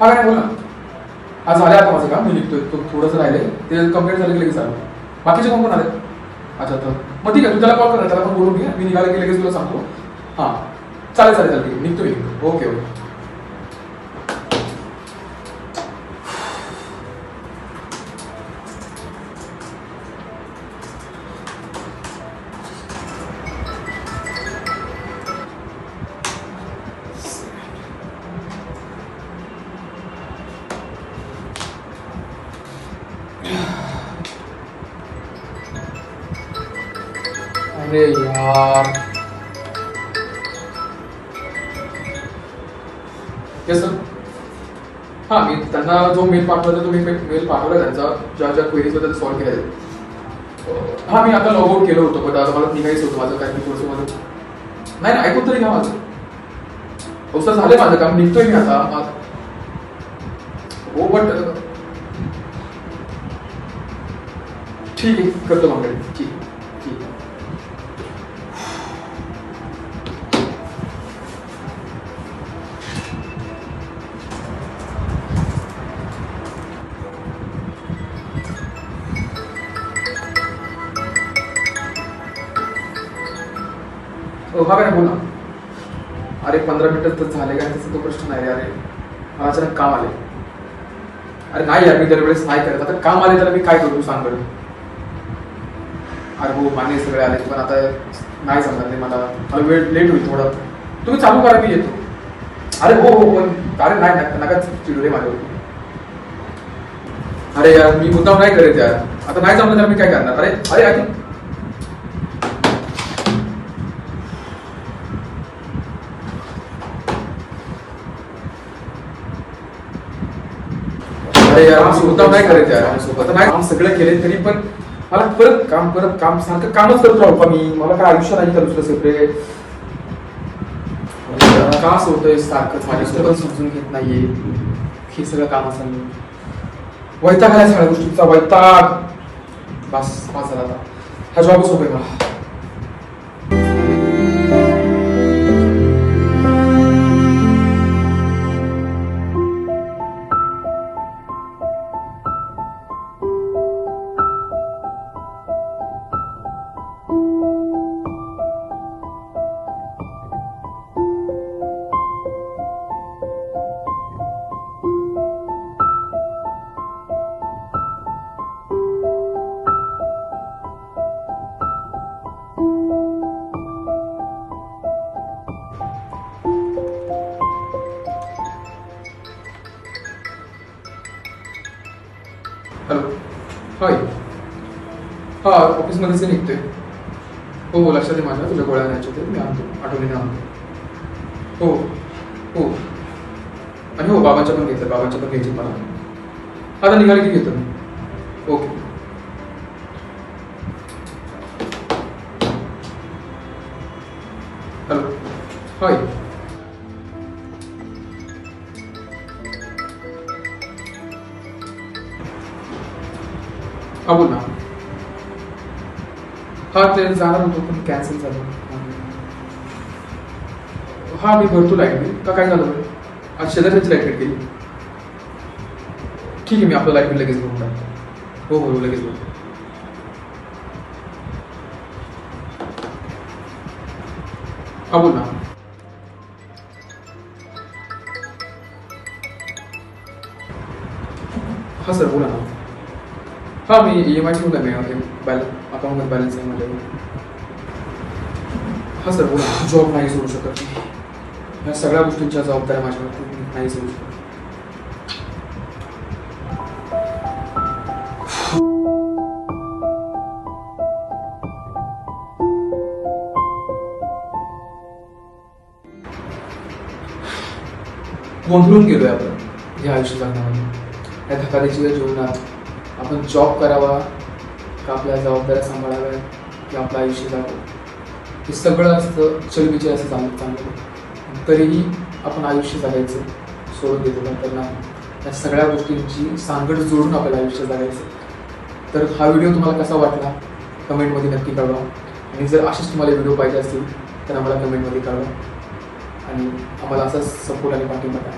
हा काय बोल ना. आज झालं आता माझं काम, मी निघतोय. तो थोडंसं राहिले ते कंप्लीट झालं की लगेच आलं. बाकीचे कोण कोण आले? अच्छा तर मग ठीक आहे, तू त्याला कॉल कर, त्याला पण बोलून घे. मी निघाला की लगेच तुला सांगतो. हां चालेल चालेल चालेल, ठीक आहे, निघतो मी. Okay okay. अरे यार, येस सर. हां मी त्यांना जो मेल पाठवला तो मी मेल पाठवला त्यांचा, ज्या ज्या क्वेरीज होत्या ते सॉल्व्ह केल्या आहेत. हां मी आता लॉग आउट केलं होतं, पण आता मला निघायचं होतं. माझं काय मी थोडंसं माझं नाही नाही ऐकून तरी घ्या माझं. हो सर झालं माझं काम, निघतोय मी आता. हो बट ठीक आहे, करतो मग. ठीक ठीक आहे. हा काय बोल ना. अरे 15 मिनिटं तर झाले काय, त्याचा तो प्रश्न नाही. अरे मला अचानक काम आले. अरे नाही यार, मी दरवेळेस नाही करत. आता काम आले तर मी काय करू सांग बरं. अरे हो मान्य सगळे आले, पण आता नाही जमणार नाही. मला वेळ लेट होईल थोडं. तुम्ही चालू करा, मी येतो. अरे हो हो, पण अरे नाही नका चिडू रे माझ्यावर. अरे यार मी मुद्दाम नाही करत यार. आता नाही जमलं तर मी काय करणार. अरे अरे ऐक. अरे यार मी मुद्दाम नाही करत यार. आता नाही काम सगळं केले तरी पण मला परत काम सारखं कामच करत राहू का मी. मला काय आयुष्य नाही का दुसरं सेपरेट. का असं होतंय सारखंच, माझ्यासोबत समजून घेत नाहीये. हे सगळं काम असं वैताग आला सगळ्या गोष्टींचा वैताग. बस बस झाला आता. हा जॉबच होतोय मला. Hello hi. हा ऑफिसमध्येच निघतोय. हो हो लक्षात आहे माझ्या, तुझ्या गोळ्या आणायच्या होत्या, मी आणतो, आठवणीने आणतो. हो हो. आणि हो बाबांच्या पण घ्यायचं, बाबांच्या पण घ्यायची मला. आता निघाले की घेतो मी. ओके. Hello hi. हा बोल ना. हा ते जाणार होतो पण कॅन्सल झालं. हा मी भरतो लाईट बिल. का काय झालं बरं? आज शेजारच्याच लाईट बिल केली. ठीक आहे, मी आपलं लाईट बिल लगेच भरून टाकतो. हो हो लगेच भरतो. हा बोल ना. हा सर बोला ना. हा मी EMI ठेवला मी बॅलन्स अकाउंटमध्ये बॅलन्स आहे माझ्याकडे. हा सर बोला. जॉब नाही सोडू शकत. ह्या सगळ्या गोष्टींच्या जबाबदाऱ्या माझ्यावरती, नाही सोडू शकत. गोंधळून गेलोय आपण हे आयुष्य जगण्यामध्ये. या धकाधकीच्या जीवनात आपण जॉब करावा का आपल्या जबाबदाऱ्या सांभाळाव्या की आपलं आयुष्य जावं, हे सगळं असतं चलबिचे असं चांगलं. तरीही आपण आयुष्य जगायचं सोडून देतो नंतर नाही. या सगळ्या गोष्टींची सांगड जोडून आपल्याला आयुष्य जगायचं. तर हा व्हिडिओ तुम्हाला कसा वाटला कमेंटमध्ये नक्की कळवा. आणि जर असेच तुम्हाला व्हिडिओ पाहिजे असतील तर आम्हाला कमेंटमध्ये कळवा. आणि आम्हाला असाच सपोर्ट आणि पाठिंबा द्या.